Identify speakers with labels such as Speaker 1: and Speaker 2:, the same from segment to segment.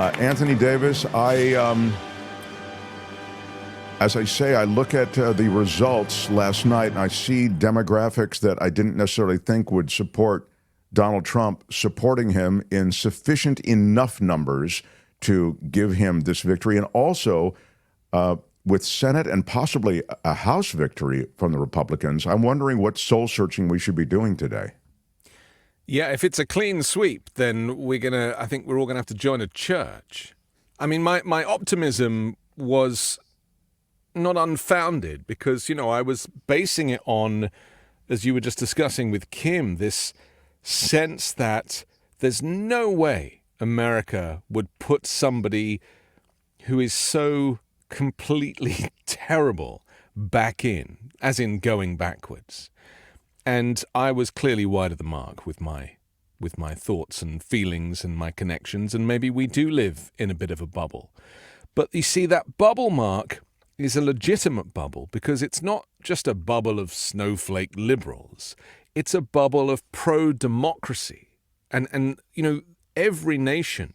Speaker 1: Anthony Davis, as I say, I look at the results last night and I see demographics that I didn't necessarily think would support Donald Trump, supporting him in sufficient enough numbers to give him this victory. And also, with Senate and possibly a House victory from the Republicans, I'm wondering what soul searching we should be doing today.
Speaker 2: Yeah, if it's a clean sweep, then I think we're all gonna have to join a church. I mean, my optimism was not unfounded because, I was basing it on, as you were just discussing with Kim, this sense that there's no way America would put somebody who is so completely terrible back in, as in going backwards. And I was clearly wide of the mark with my thoughts and feelings and my connections, and maybe we do live in a bit of a bubble. But you see, that bubble, Mark, is a legitimate bubble because it's not just a bubble of snowflake liberals. It's a bubble of pro-democracy. And every nation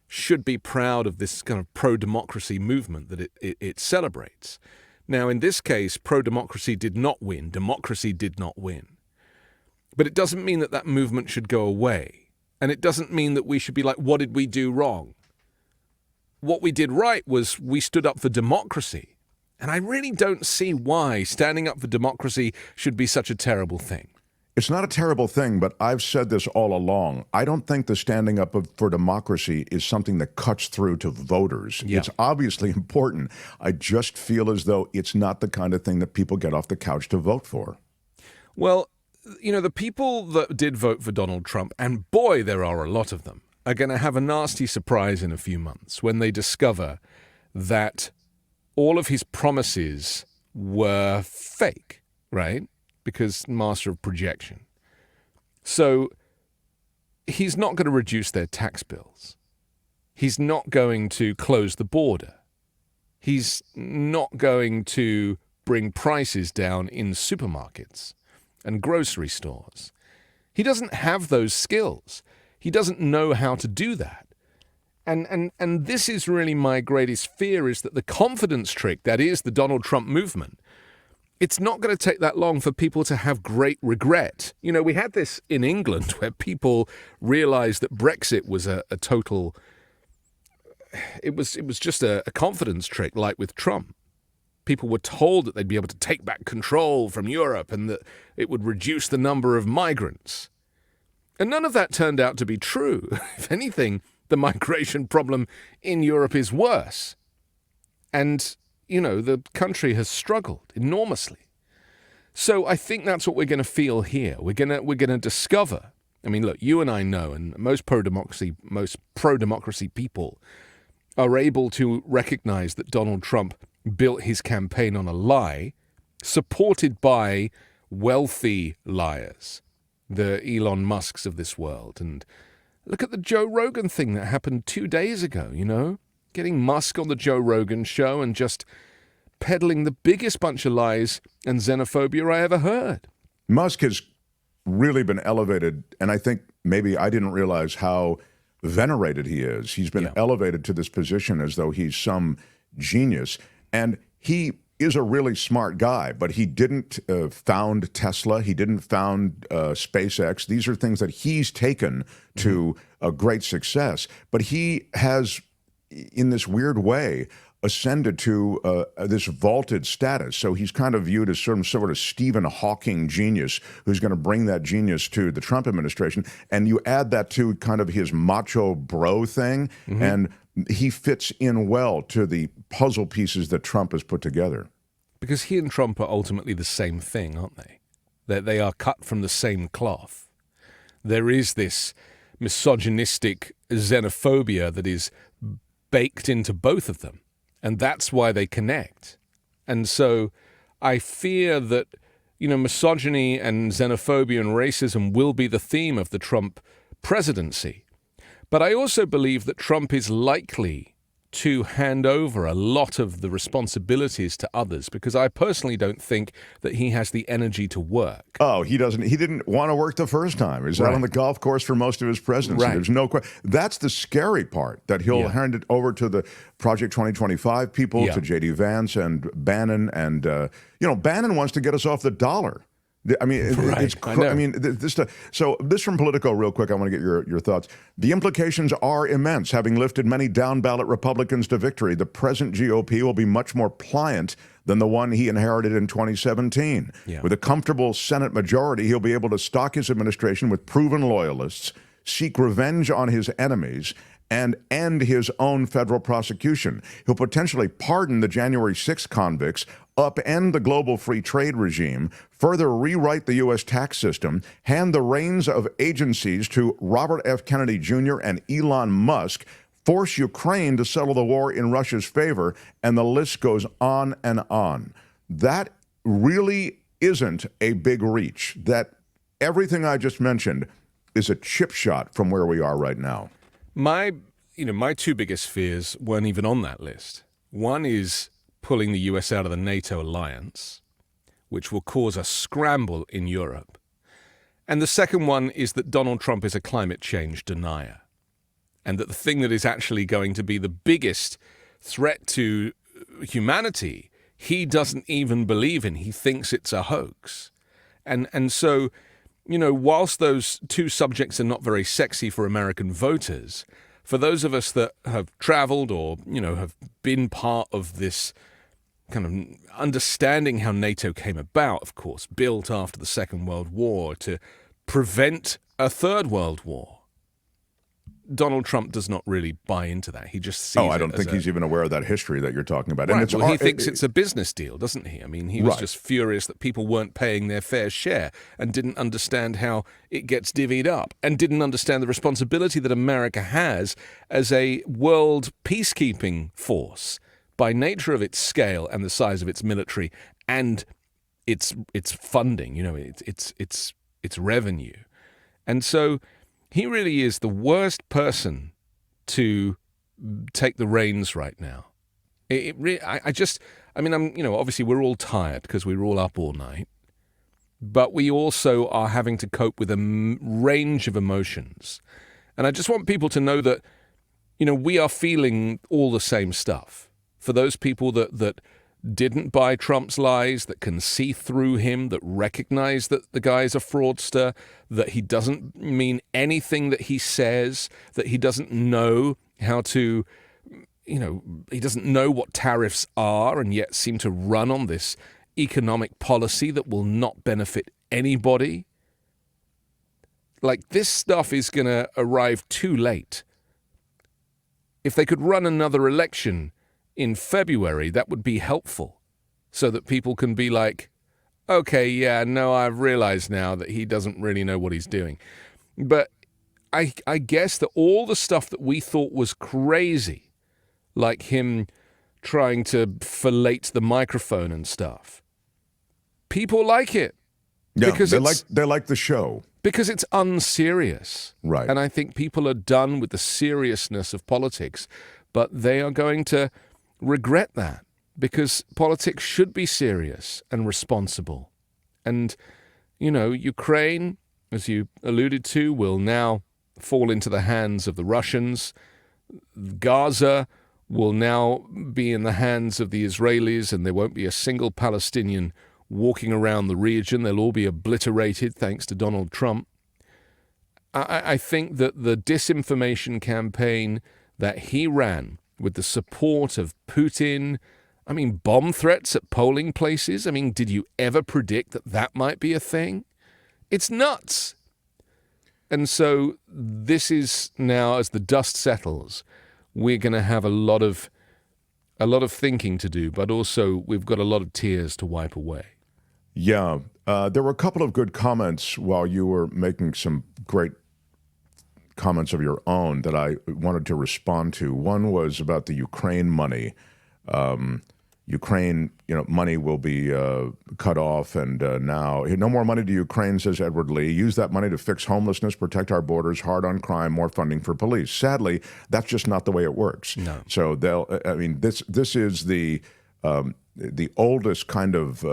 Speaker 2: should be proud of this kind of pro-democracy movement that it celebrates. Now, in this case, pro-democracy did not win. Democracy did not win. But it doesn't mean that movement should go away. And it doesn't mean that we should be like, what did we do wrong? What we did right was we stood up for democracy. And I really don't see why standing up for democracy should be such a terrible thing.
Speaker 1: It's not a terrible thing, but I've said this all along. I don't think the standing up for democracy is something that cuts through to voters. Yeah. It's obviously important. I just feel as though it's not the kind of thing that people get off the couch to vote for.
Speaker 2: Well, the people that did vote for Donald Trump, and boy, there are a lot of them, are going to have a nasty surprise in a few months when they discover that all of his promises were fake, right? Because master of projection. So he's not going to reduce their tax bills. He's not going to close the border. He's not going to bring prices down in supermarkets and grocery stores. He doesn't have those skills. He doesn't know how to do that. And this is really my greatest fear, is that the confidence trick that is the Donald Trump movement, it's not going to take that long for people to have great regret. We had this in England where people realized that Brexit was a total... It was just a confidence trick, like with Trump. People were told that they'd be able to take back control from Europe and that it would reduce the number of migrants. And none of that turned out to be true. If anything, the migration problem in Europe is worse. And the country has struggled enormously. So I think that's what we're going to feel here. We're going to discover. I mean, look, you and I know, and most pro-democracy people are able to recognize that Donald Trump built his campaign on a lie, supported by wealthy liars, the Elon Musks of this world. And look at the Joe Rogan thing that happened 2 days ago, getting Musk on the Joe Rogan show and just peddling the biggest bunch of lies and xenophobia I ever heard.
Speaker 1: Musk has really been elevated, and I think maybe I didn't realize how venerated he is. He's been elevated to this position as though he's some genius, and he is a really smart guy, but he didn't found Tesla. He didn't found SpaceX. These are things that he's taken to a great success, but he has, in this weird way, ascended to this vaulted status. So he's kind of viewed as some sort of Stephen Hawking genius who's going to bring that genius to the Trump administration. And you add that to kind of his macho bro thing, and he fits in well to the puzzle pieces that Trump has put together.
Speaker 2: Because he and Trump are ultimately the same thing, aren't they? That they are cut from the same cloth. There is this misogynistic xenophobia that is baked into both of them. And that's why they connect. And so I fear that, misogyny and xenophobia and racism will be the theme of the Trump presidency. But I also believe that Trump is likely to hand over a lot of the responsibilities to others, because I personally don't think that he has the energy to work.
Speaker 1: Oh, he doesn't. He didn't want to work the first time. He was out on the golf course for most of his presidency.
Speaker 2: Right.
Speaker 1: There's no question. That's the scary part, that he'll hand it over to the Project 2025 people, to J.D. Vance and Bannon. And, Bannon wants to get us off the dollar. I mean, this stuff. So this from Politico, real quick. I want to get your thoughts. The implications are immense. Having lifted many down-ballot Republicans to victory, the present GOP will be much more pliant than the one he inherited in 2017. With a comfortable Senate majority, he'll be able to stock his administration with proven loyalists, seek revenge on his enemies, and end his own federal prosecution. He'll potentially pardon the January 6th convicts, upend the global free trade regime, further rewrite the U.S. tax system, hand the reins of agencies to Robert F. Kennedy Jr. and Elon Musk, force Ukraine to settle the war in Russia's favor, and the list goes on and on. That really isn't a big reach. That everything I just mentioned is a chip shot from where we are right now.
Speaker 2: My two biggest fears weren't even on that list. One is pulling the US out of the NATO alliance, which will cause a scramble in Europe. And the second one is that Donald Trump is a climate change denier, and that the thing that is actually going to be the biggest threat to humanity, he doesn't even believe in. He thinks it's a hoax. And so, whilst those two subjects are not very sexy for American voters, for those of us that have traveled or, have been part of this kind of understanding how NATO came about, of course, built after the Second World War to prevent a Third World War. Donald Trump does not really buy into that. He just sees
Speaker 1: I don't think he's even aware of that history that you're talking about.
Speaker 2: Right. And he thinks it's a business deal, doesn't he? I mean, he was just furious that people weren't paying their fair share and didn't understand how it gets divvied up and didn't understand the responsibility that America has as a world peacekeeping force by nature of its scale and the size of its military and its funding, its revenue. And so he really is the worst person to take the reins right now. Obviously we're all tired because we were all up all night, but we also are having to cope with a range of emotions. And I just want people to know that, we are feeling all the same stuff. For those people that didn't buy Trump's lies, that can see through him, that recognize that the guy's a fraudster, that he doesn't mean anything that he says, that he doesn't know how to, he doesn't know what tariffs are and yet seem to run on this economic policy that will not benefit anybody. Like, this stuff is going to arrive too late. If they could run another election in February, that would be helpful so that people can be like, okay, I've realized now that he doesn't really know what he's doing. But I guess that all the stuff that we thought was crazy, like him trying to fillet the microphone and stuff, people like it.
Speaker 1: Yeah, because they like the show.
Speaker 2: Because it's unserious.
Speaker 1: Right.
Speaker 2: And I think people are done with the seriousness of politics, but they are going to regret that, because politics should be serious and responsible. And, Ukraine, as you alluded to, will now fall into the hands of the Russians. Gaza will now be in the hands of the Israelis, and there won't be a single Palestinian walking around the region. They'll all be obliterated thanks to Donald Trump. I think that the disinformation campaign that he ran with the support of Putin, bomb threats at polling places. Did you ever predict that might be a thing? It's nuts. And so this is now, as the dust settles, we're going to have a lot of thinking to do, but also we've got a lot of tears to wipe away.
Speaker 1: Yeah. There were a couple of good comments while you were making some great comments of your own that I wanted to respond to. One was about the Ukraine money. Ukraine, money will be cut off, and now no more money to Ukraine, says Edward Lee. Use that money to fix homelessness, protect our borders, hard on crime, more funding for police. Sadly, that's just not the way it works.
Speaker 2: No.
Speaker 1: So this is the oldest kind of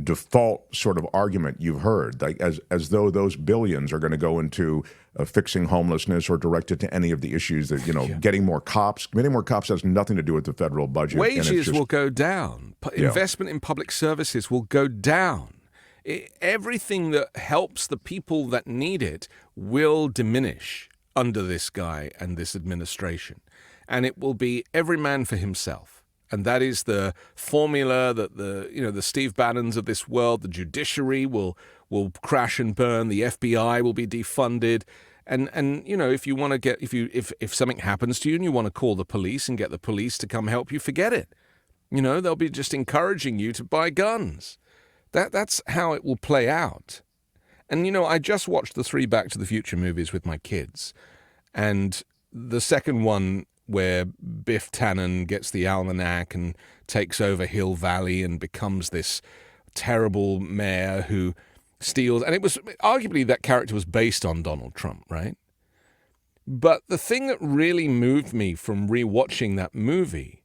Speaker 1: default sort of argument you've heard, like as though those billions are going to go into fixing homelessness or directed to any of the issues that, getting more cops. Getting more cops has nothing to do with the federal budget.
Speaker 2: Wages will go down. Investment in public services will go down. Everything that helps the people that need it will diminish under this guy and this administration. And it will be every man for himself. And that is the formula that the Steve Bannons of this world, the judiciary will crash and burn, the FBI will be defunded. And if you want to get if something happens to you and you want to call the police and get the police to come help you, forget it. They'll be just encouraging you to buy guns. That's how it will play out. And I just watched the 3 Back to the Future movies with my kids. And the second one, where Biff Tannen gets the almanac and takes over Hill Valley and becomes this terrible mayor who steals. And it was arguably that character was based on Donald Trump, right? But the thing that really moved me from rewatching that movie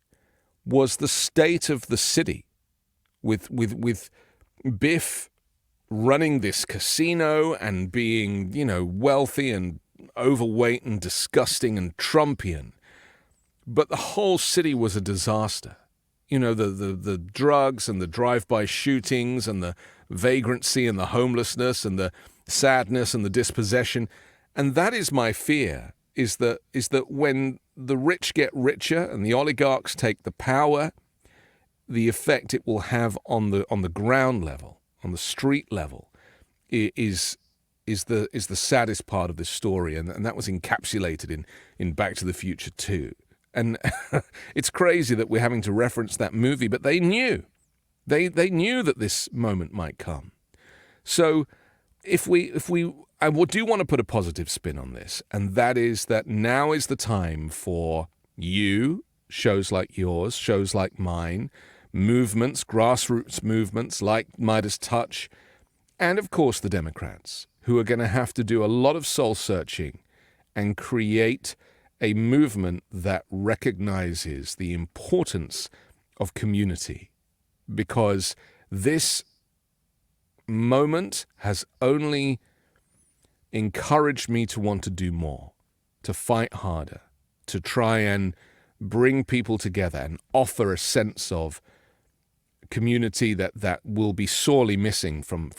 Speaker 2: was the state of the city with Biff running this casino and being, wealthy and overweight and disgusting and Trumpian. But the whole city was a disaster. The drugs and the drive-by shootings and the vagrancy and the homelessness and the sadness and the dispossession. And that is my fear, is that when the rich get richer and the oligarchs take the power, the effect it will have on the ground level, on the street level, is the saddest part of this story. And that was encapsulated in Back to the Future 2. And it's crazy that we're having to reference that movie, but they knew. They knew that this moment might come. So I do want to put a positive spin on this, and that is that now is the time for you, shows like yours, shows like mine, movements, grassroots movements like MeidasTouch, and of course the Democrats, who are going to have to do a lot of soul searching and create a movement that recognizes the importance of community, because this moment has only encouraged me to want to do more, to fight harder, to try and bring people together and offer a sense of community that will be sorely missing from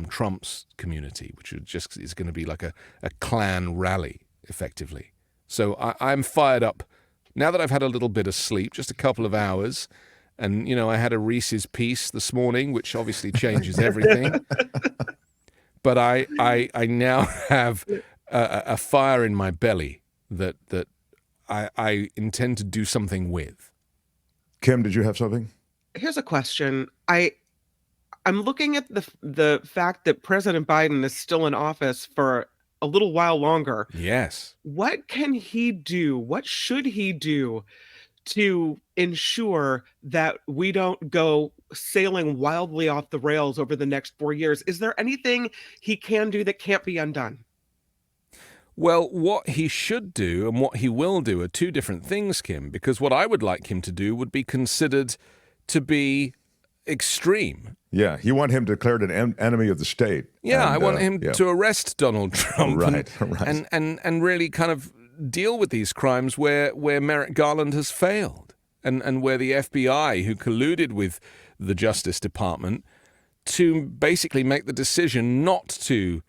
Speaker 2: Trump's community, which is going to be like a Klan rally, effectively. So I'm fired up. Now that I've had a little bit of sleep, just a couple of hours, and, I had a Reese's Piece this morning, which obviously changes everything. But I now have a fire in my belly that I intend to do something with.
Speaker 1: Kim, did you have something?
Speaker 3: Here's a question. I'm looking at the fact that President Biden is still in office for a little while longer.
Speaker 2: Yes.
Speaker 3: What can he do? What should he do to ensure that we don't go sailing wildly off the rails over the next 4 years? Is there anything he can do that can't be undone?
Speaker 2: Well, what he should do and what he will do are two different things, Kim, because what I would like him to do would be considered to be extreme.
Speaker 1: Yeah, you want him declared an enemy of the state.
Speaker 2: Yeah, I want him to arrest Donald Trump and really kind of deal with these crimes where Merrick Garland has failed and where the FBI, who colluded with the Justice Department to basically make the decision not to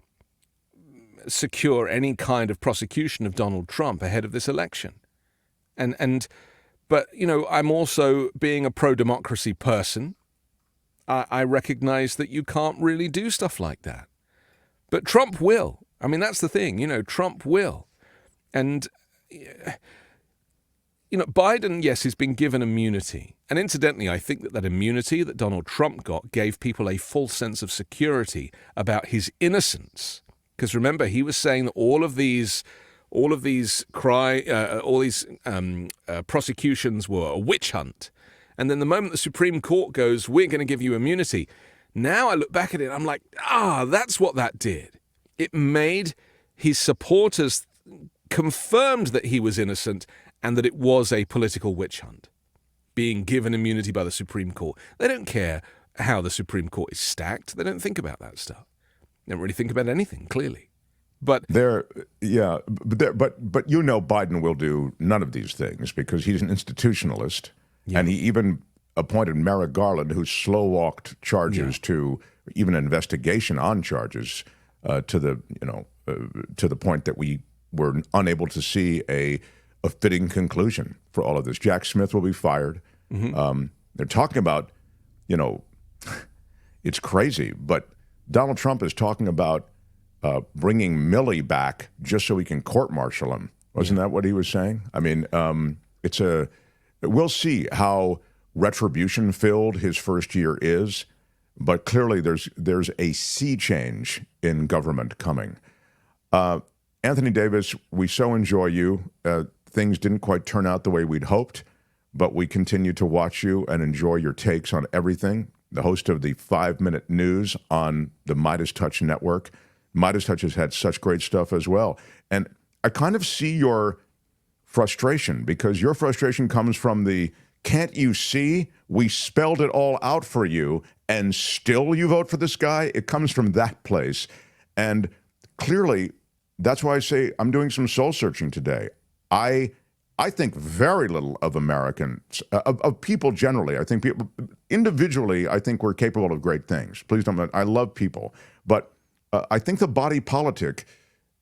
Speaker 2: secure any kind of prosecution of Donald Trump ahead of this election. But, I'm also, being a pro-democracy person, I recognize that you can't really do stuff like that. But Trump will. I mean, that's the thing. Trump will. And, Biden, yes, has been given immunity. And incidentally, I think that immunity that Donald Trump got gave people a false sense of security about his innocence. Because remember, he was saying that all of these prosecutions were a witch hunt. And then the moment the Supreme Court goes, we're going to give you immunity. Now I look back at it, I'm like, that's what that did. It made his supporters confirmed that he was innocent and that it was a political witch hunt, being given immunity by the Supreme Court. They don't care how the Supreme Court is stacked. They don't think about that stuff. They don't really think about anything, clearly. But
Speaker 1: but Biden will do none of these things because he's an institutionalist, and he even appointed Merrick Garland, who slow-walked charges to even an investigation on charges to the point that we were unable to see a fitting conclusion for all of this. Jack Smith will be fired. They're talking about, it's crazy, but Donald Trump is talking about bringing Millie back just so he can court-martial him. Wasn't that what he was saying? I mean, we'll see how retribution-filled his first year is, but clearly there's a sea change in government coming. Anthony Davis, we so enjoy you. Things didn't quite turn out the way we'd hoped, but we continue to watch you and enjoy your takes on everything. The host of the 5-Minute News on the MeidasTouch network. MeidasTouch has had such great stuff as well. And I kind of see your frustration, because your frustration comes from the, can't you see? We spelled it all out for you, and still you vote for this guy? It comes from that place. And clearly, that's why I say I'm doing some soul searching today. I think very little of Americans, of people generally. I think people, individually, I think we're capable of great things. Please don't, I love people. But I think the body politic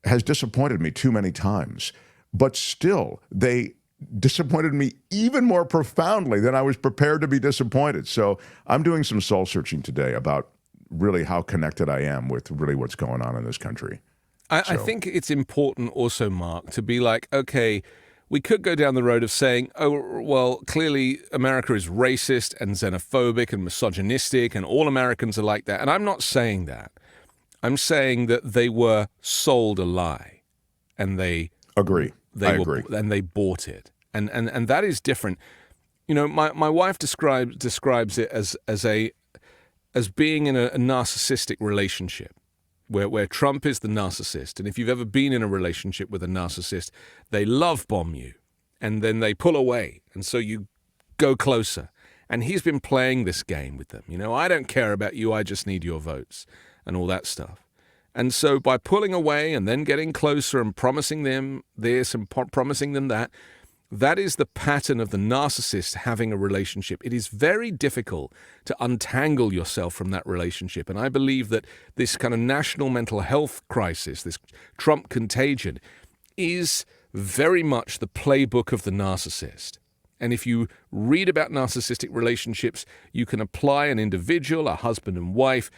Speaker 1: has disappointed me too many times. But still, they disappointed me even more profoundly than I was prepared to be disappointed. So I'm doing some soul searching today about really how connected I am with really what's going on in this country.
Speaker 2: I think it's important also, Mark, to be like, okay, we could go down the road of saying, oh, well, clearly America is racist and xenophobic and misogynistic and all Americans are like that. And I'm not saying that. I'm saying that they were sold a lie, and they agree. I agree, and they bought it, and that is different. My wife describes it as being in a narcissistic relationship, where Trump is the narcissist, and if you've ever been in a relationship with a narcissist, they love bomb you, and then they pull away, and so you go closer. And he's been playing this game with them. I don't care about you, I just need your votes, and all that stuff. And so by pulling away and then getting closer and promising them this and promising them that, that is the pattern of the narcissist having a relationship. It is very difficult to untangle yourself from that relationship. And I believe that this kind of national mental health crisis, this Trump contagion, is very much the playbook of the narcissist. And if you read about narcissistic relationships, you can apply an individual, a husband and wife,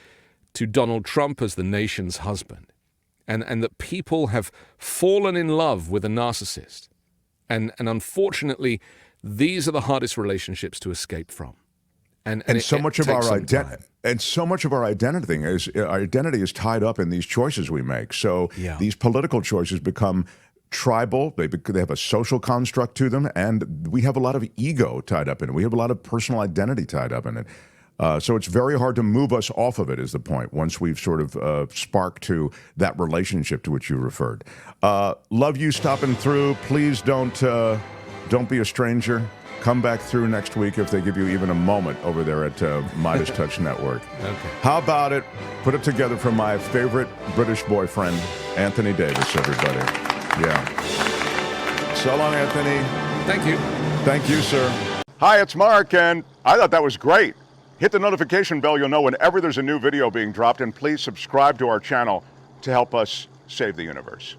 Speaker 2: to Donald Trump as the nation's husband. And that people have fallen in love with a narcissist. And unfortunately, these are the hardest relationships to escape from. And so much of our identity, and so much of our identity is tied up in these choices we make. So these political choices become tribal. They have a social construct to them, and we have a lot of ego tied up in it. We have a lot of personal identity tied up in it. So it's very hard to move us off of it, is the point, once we've sort of sparked to that relationship to which you referred. Love you stopping through. Please don't be a stranger. Come back through next week if they give you even a moment over there at MeidasTouch Network. Okay. How about it? Put it together for my favorite British boyfriend, Anthony Davis, everybody. Yeah. So long, Anthony. Thank you.
Speaker 1: Thank you, sir. Hi, it's Mark, and I thought that was great. Hit the notification bell. You'll know whenever there's a new video being dropped, and please subscribe to our channel to help us save the universe.